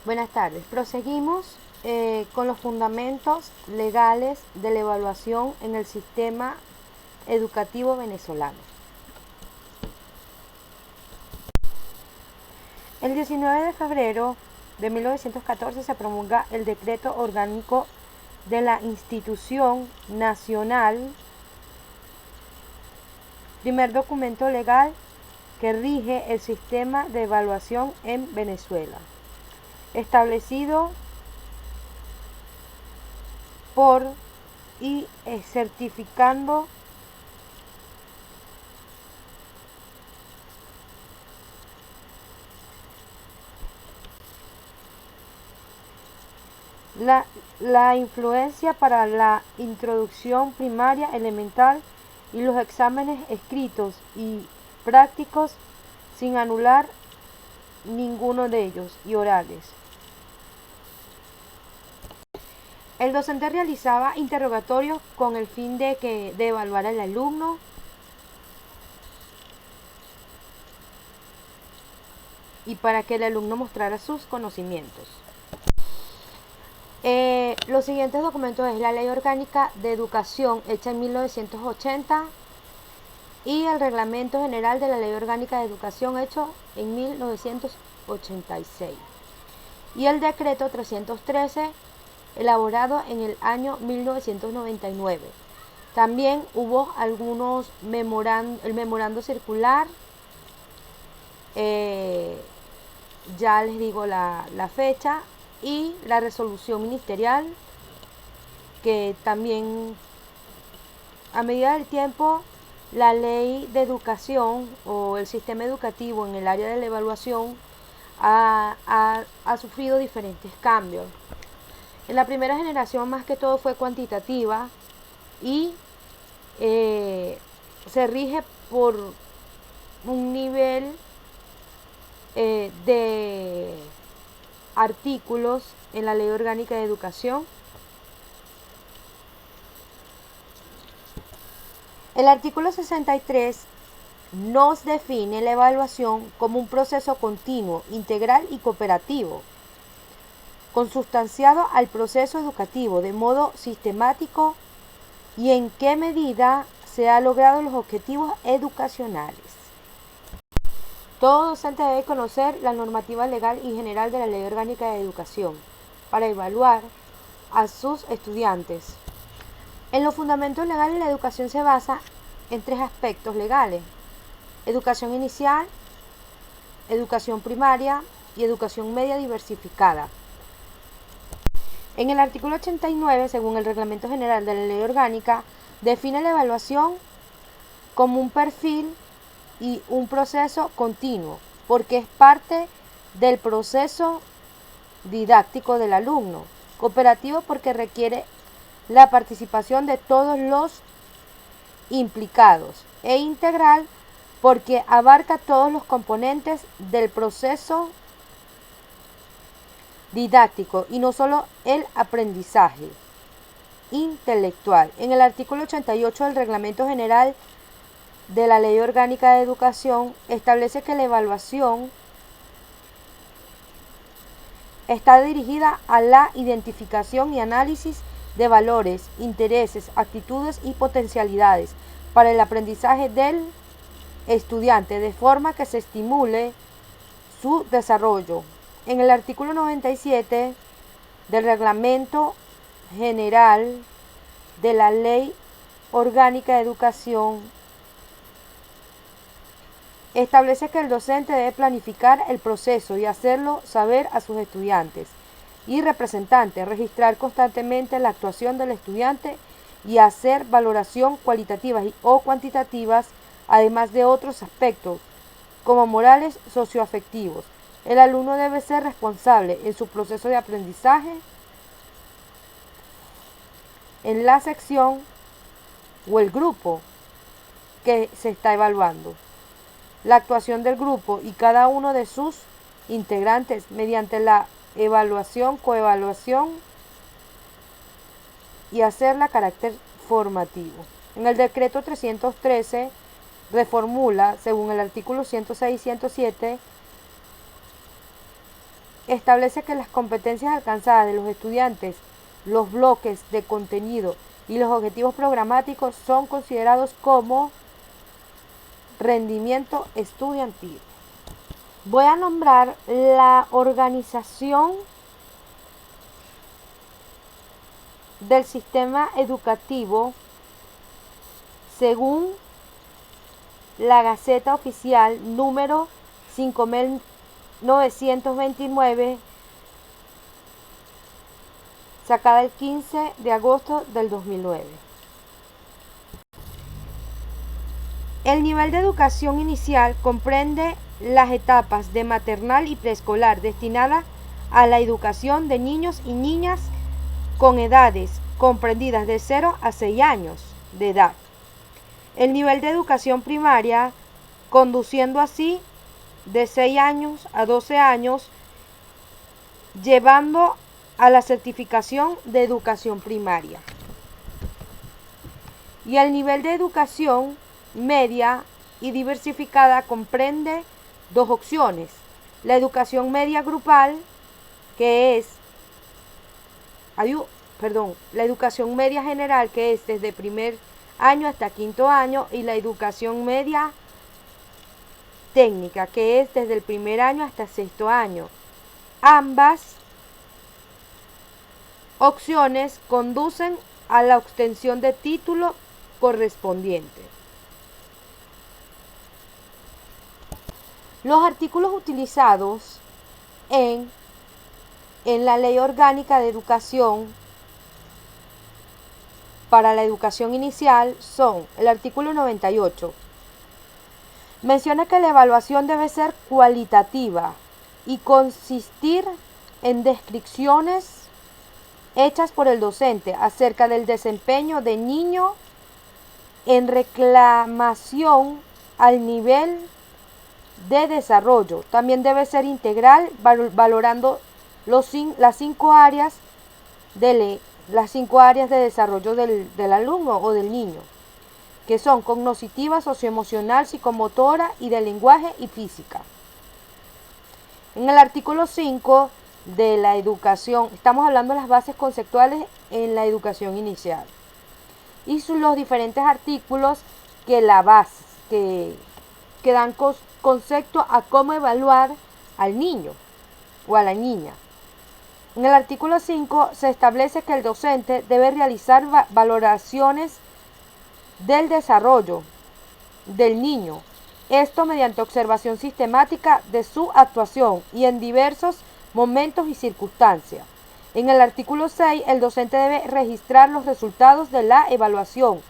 Buenas tardes. Proseguimos con los fundamentos legales de la evaluación en el sistema educativo venezolano. El 19 de febrero de 1914 se promulga el Decreto Orgánico de la Institución Nacional, primer documento legal que rige el sistema de evaluación en Venezuela, establecido por y certificando la influencia para la introducción primaria elemental y los exámenes escritos y prácticos sin anular ninguno de ellos y orales. El docente realizaba interrogatorios con el fin de evaluar al alumno y para que el alumno mostrara sus conocimientos. Los siguientes documentos es la Ley Orgánica de Educación hecha en 1980 y el Reglamento General de la Ley Orgánica de Educación hecho en 1986 y el Decreto 313 elaborado en el año 1999. También hubo algunos el memorando circular, ya les digo la fecha, y la resolución ministerial, que también a medida del tiempo la ley de educación o el sistema educativo en el área de la evaluación ha sufrido diferentes cambios. En la primera generación más que todo fue cuantitativa y se rige por un nivel de artículos en la Ley Orgánica de Educación. El artículo 63 nos define la evaluación como un proceso continuo, integral y cooperativo, consustanciado al proceso educativo de modo sistemático y en qué medida se han logrado los objetivos educacionales. Todo docente debe conocer la normativa legal y general de la Ley Orgánica de Educación para evaluar a sus estudiantes. En los fundamentos legales, la educación se basa en tres aspectos legales: educación inicial, educación primaria y educación media diversificada. En el artículo 89, según el Reglamento General de la Ley Orgánica, define la evaluación como un perfil y un proceso continuo, porque es parte del proceso didáctico del alumno. Cooperativo porque requiere la participación de todos los implicados. E integral porque abarca todos los componentes del proceso didáctico y no solo el aprendizaje intelectual. En el artículo 88 del Reglamento General de la Ley Orgánica de Educación establece que la evaluación está dirigida a la identificación y análisis de valores, intereses, actitudes y potencialidades para el aprendizaje del estudiante, de forma que se estimule su desarrollo. En el artículo 97 del Reglamento General de la Ley Orgánica de Educación establece que el docente debe planificar el proceso y hacerlo saber a sus estudiantes y representantes, registrar constantemente la actuación del estudiante y hacer valoración cualitativas o cuantitativas, además de otros aspectos como morales socioafectivos. El alumno debe ser responsable en su proceso de aprendizaje en la sección o el grupo que se está evaluando. La actuación del grupo y cada uno de sus integrantes mediante la evaluación, coevaluación y hacerla carácter formativo. En el decreto 313 reformula, según el artículo 106 y 107, establece que las competencias alcanzadas de los estudiantes, los bloques de contenido y los objetivos programáticos son considerados como rendimiento estudiantil. Voy a nombrar la organización del sistema educativo según la Gaceta Oficial número 5929, sacada el 15 de agosto del 2009. El nivel de educación inicial comprende las etapas de maternal y preescolar destinadas a la educación de niños y niñas con edades comprendidas de 0 a 6 años de edad. El nivel de educación primaria, conduciendo así de 6 años a 12 años, llevando a la certificación de educación primaria. Y el nivel de educación media y diversificada comprende dos opciones: la educación media grupal, que es la educación media general, que es desde primer año hasta quinto año, y la educación media técnica, que es desde el primer año hasta sexto año. Ambas opciones conducen a la obtención de título correspondiente. Los artículos utilizados en la Ley Orgánica de Educación para la educación inicial son: el artículo 98. Menciona que la evaluación debe ser cualitativa y consistir en descripciones hechas por el docente acerca del desempeño del niño en reclamación al nivel de desarrollo. También debe ser integral, valorando las cinco áreas de desarrollo del alumno o del niño, que son cognitiva, socioemocional, psicomotora y de lenguaje y física. En el artículo 5 de la educación, estamos hablando de las bases conceptuales en la educación inicial y los diferentes artículos que dan concepto a cómo evaluar al niño o a la niña. En el artículo 5 se establece que el docente debe realizar valoraciones del desarrollo del niño, esto mediante observación sistemática de su actuación y en diversos momentos y circunstancias. En el artículo 6, el docente debe registrar los resultados de la evaluación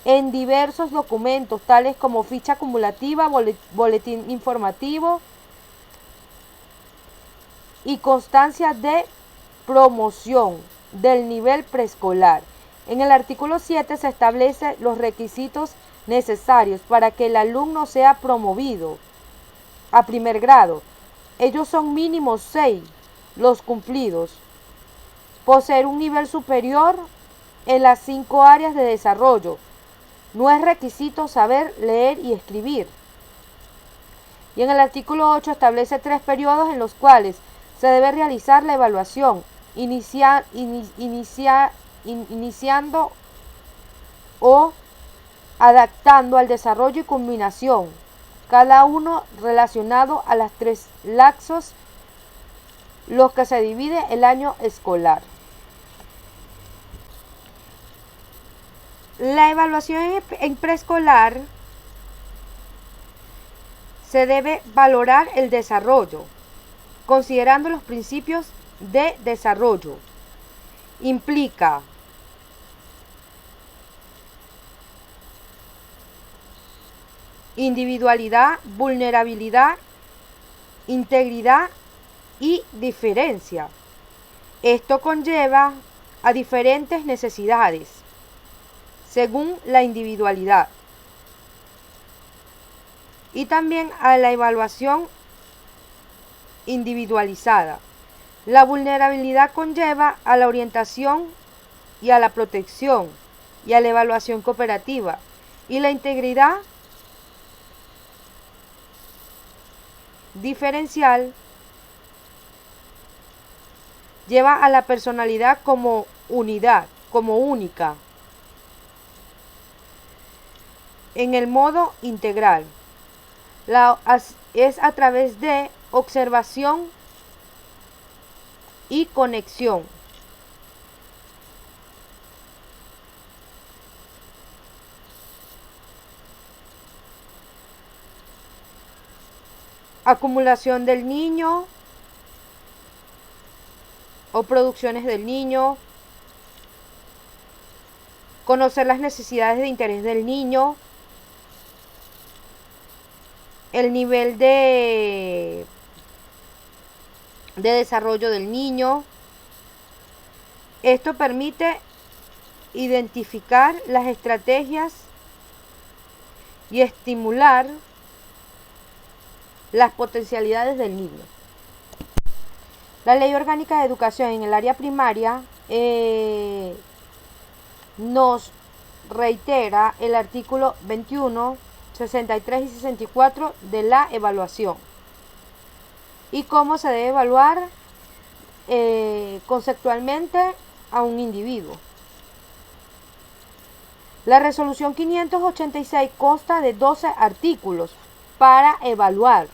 en diversos documentos, tales como ficha acumulativa, boletín informativo y constancia de promoción del nivel preescolar. En el artículo 7 se establecen los requisitos necesarios para que el alumno sea promovido a primer grado. Ellos son mínimo 6 los cumplidos: poseer un nivel superior en las 5 áreas de desarrollo. No es requisito saber leer y escribir. Y en el artículo 8 establece 3 periodos en los cuales se debe realizar la evaluación, iniciando o adaptando al desarrollo y culminación, cada uno relacionado a las 3 lapsos los que se divide el año escolar. La evaluación en preescolar se debe valorar el desarrollo, considerando los principios de desarrollo. Implica individualidad, vulnerabilidad, integridad y diferencia. Esto conlleva a diferentes necesidades según la individualidad y también a la evaluación individualizada. La vulnerabilidad conlleva a la orientación y a la protección y a la evaluación cooperativa, y la integridad diferencial lleva a la personalidad como unidad, como única, en el modo integral. Es a través de observación y conexión. Acumulación del niño o producciones del niño, conocer las necesidades de interés del niño, el nivel de desarrollo del niño. Esto permite identificar las estrategias y estimular las potencialidades del niño. La Ley Orgánica de Educación en el área primaria nos reitera el artículo 21, 63 y 64 de la evaluación y cómo se debe evaluar conceptualmente a un individuo. La resolución 586 consta de 12 artículos para evaluar.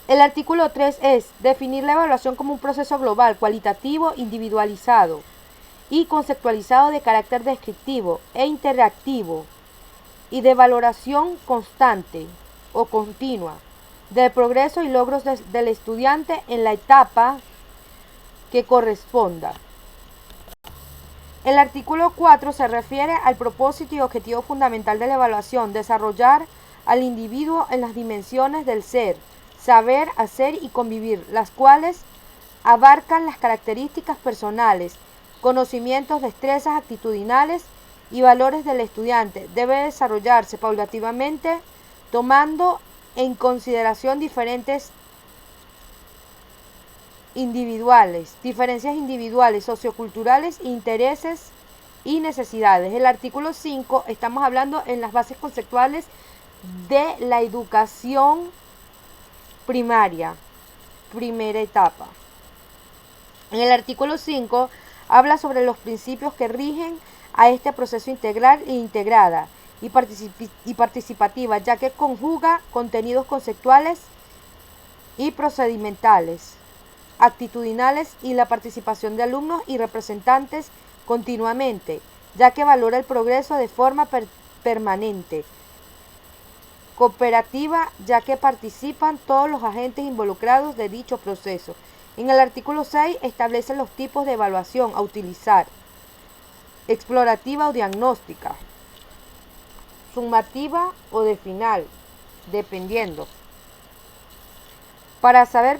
El artículo 3 es definir la evaluación como un proceso global, cualitativo, individualizado y conceptualizado de carácter descriptivo e interactivo y de valoración constante o continua del progreso y logros del estudiante en la etapa que corresponda. El artículo 4 se refiere al propósito y objetivo fundamental de la evaluación, desarrollar al individuo en las dimensiones del ser, saber, hacer y convivir, las cuales abarcan las características personales, conocimientos, destrezas actitudinales y valores del estudiante. Debe desarrollarse paulatinamente, tomando en consideración diferencias individuales, socioculturales, intereses y necesidades. El artículo 5, estamos hablando en las bases conceptuales de la educación primaria, primera etapa. En el artículo 5 habla sobre los principios que rigen a este proceso integral e integrada y participativa, ya que conjuga contenidos conceptuales y procedimentales, actitudinales y la participación de alumnos y representantes continuamente, ya que valora el progreso de forma permanente, cooperativa, ya que participan todos los agentes involucrados de dicho proceso. En el artículo 6 establece los tipos de evaluación a utilizar: explorativa o diagnóstica, sumativa o de final, dependiendo. Para saber,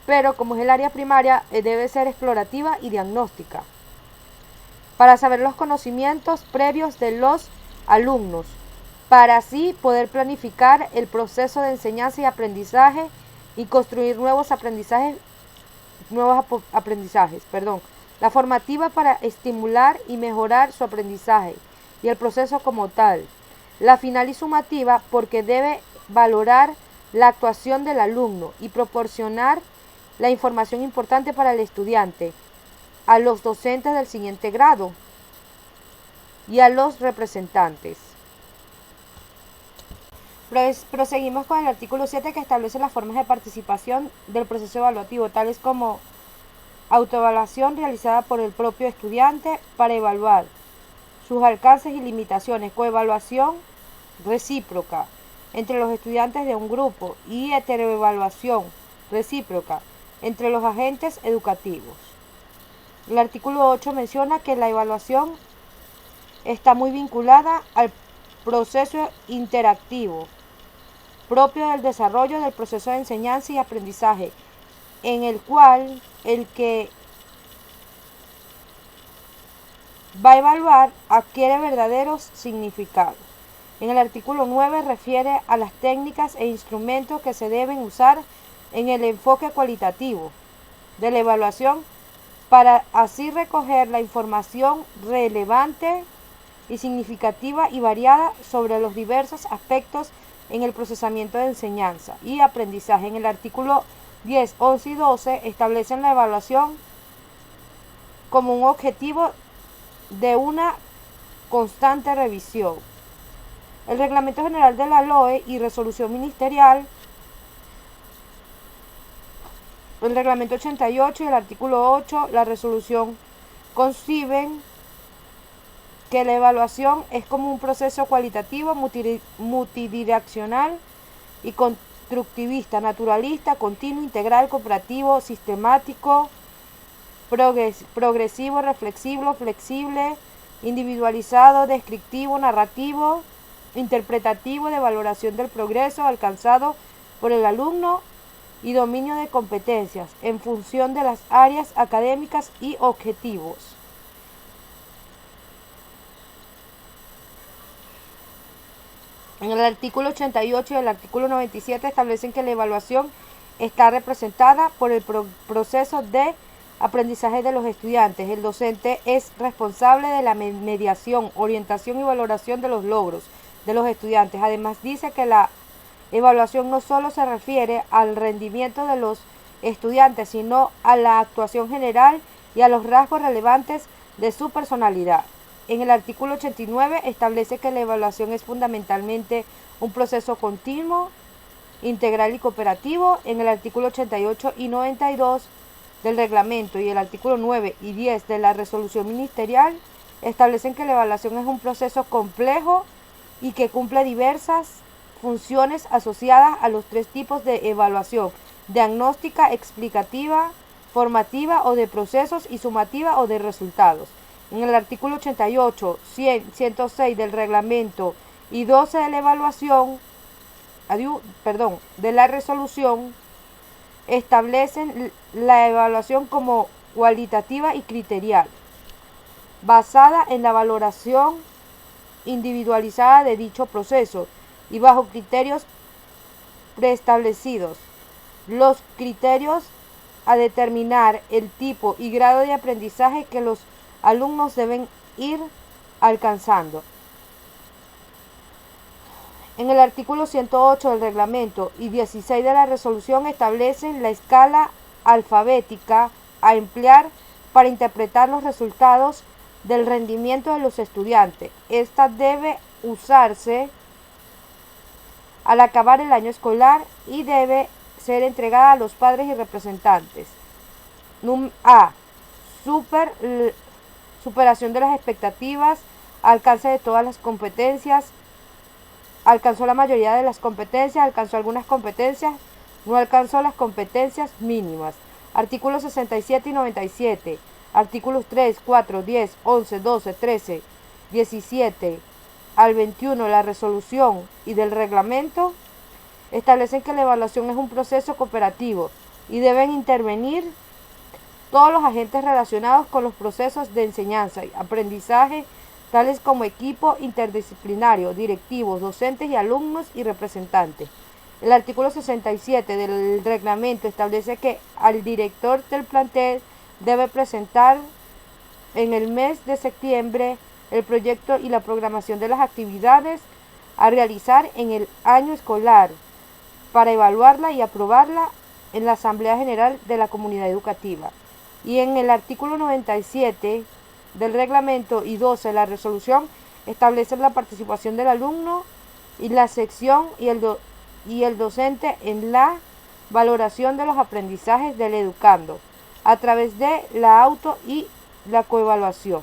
pero como es el área primaria, debe ser explorativa y diagnóstica. Para saber los conocimientos previos de los alumnos, para así poder planificar el proceso de enseñanza y aprendizaje y construir nuevos aprendizajes. La formativa para estimular y mejorar su aprendizaje y el proceso como tal. La final y sumativa porque debe valorar la actuación del alumno y proporcionar la información importante para el estudiante, a los docentes del siguiente grado y a los representantes. Proseguimos con el artículo 7, que establece las formas de participación del proceso evaluativo, tales como autoevaluación realizada por el propio estudiante para evaluar sus alcances y limitaciones, coevaluación recíproca entre los estudiantes de un grupo y heteroevaluación recíproca entre los agentes educativos. El artículo 8 menciona que la evaluación está muy vinculada al proceso interactivo propio del desarrollo del proceso de enseñanza y aprendizaje, en el cual el que va a evaluar adquiere verdaderos significados. En el artículo 9 refiere a las técnicas e instrumentos que se deben usar en el enfoque cualitativo de la evaluación para así recoger la información relevante y significativa y variada sobre los diversos aspectos en el procesamiento de enseñanza y aprendizaje. En el artículo 10, 11 y 12 establecen la evaluación como un objetivo de una constante revisión. El Reglamento General de la LOE y Resolución Ministerial, el Reglamento 88 y el artículo 8, la resolución conciben que la evaluación es como un proceso cualitativo, multidireccional y constructivista, naturalista, continuo, integral, cooperativo, sistemático, progresivo, reflexivo, flexible, individualizado, descriptivo, narrativo, interpretativo, de valoración del progreso alcanzado por el alumno y dominio de competencias en función de las áreas académicas y objetivos. En el artículo 88 y el artículo 97 establecen que la evaluación está representada por el proceso de aprendizaje de los estudiantes. El docente es responsable de la mediación, orientación y valoración de los logros de los estudiantes. Además, dice que la evaluación no solo se refiere al rendimiento de los estudiantes, sino a la actuación general y a los rasgos relevantes de su personalidad. En el artículo 89 establece que la evaluación es fundamentalmente un proceso continuo, integral y cooperativo. En el artículo 88 y 92 del reglamento y el artículo 9 y 10 de la resolución ministerial establecen que la evaluación es un proceso complejo y que cumple diversas funciones asociadas a los tres tipos de evaluación: diagnóstica, explicativa, formativa o de procesos, y sumativa o de resultados. En el artículo 88, 100, 106 del reglamento y 12 de la evaluación, de la resolución, establecen la evaluación como cualitativa y criterial, basada en la valoración individualizada de dicho proceso y bajo criterios preestablecidos. Los criterios a determinar el tipo y grado de aprendizaje que los alumnos deben ir alcanzando. En el artículo 108 del reglamento y 16 de la resolución establecen la escala alfabética a emplear para interpretar los resultados del rendimiento de los estudiantes. Esta debe usarse al acabar el año escolar y debe ser entregada a los padres y representantes. A. Superación de las expectativas, alcance de todas las competencias, alcanzó la mayoría de las competencias, alcanzó algunas competencias, no alcanzó las competencias mínimas. Artículos 67 y 97, artículos 3, 4, 10, 11, 12, 13, 17 al 21 de la resolución y del reglamento establecen que la evaluación es un proceso cooperativo y deben intervenir todos los agentes relacionados con los procesos de enseñanza y aprendizaje, tales como equipo interdisciplinario, directivos, docentes y alumnos y representantes. El artículo 67 del reglamento establece que al director del plantel debe presentar en el mes de septiembre el proyecto y la programación de las actividades a realizar en el año escolar para evaluarla y aprobarla en la Asamblea General de la Comunidad Educativa. Y en el artículo 97 del reglamento y 12 de la resolución establecen la participación del alumno y la sección y el docente en la valoración de los aprendizajes del educando a través de la auto y la coevaluación.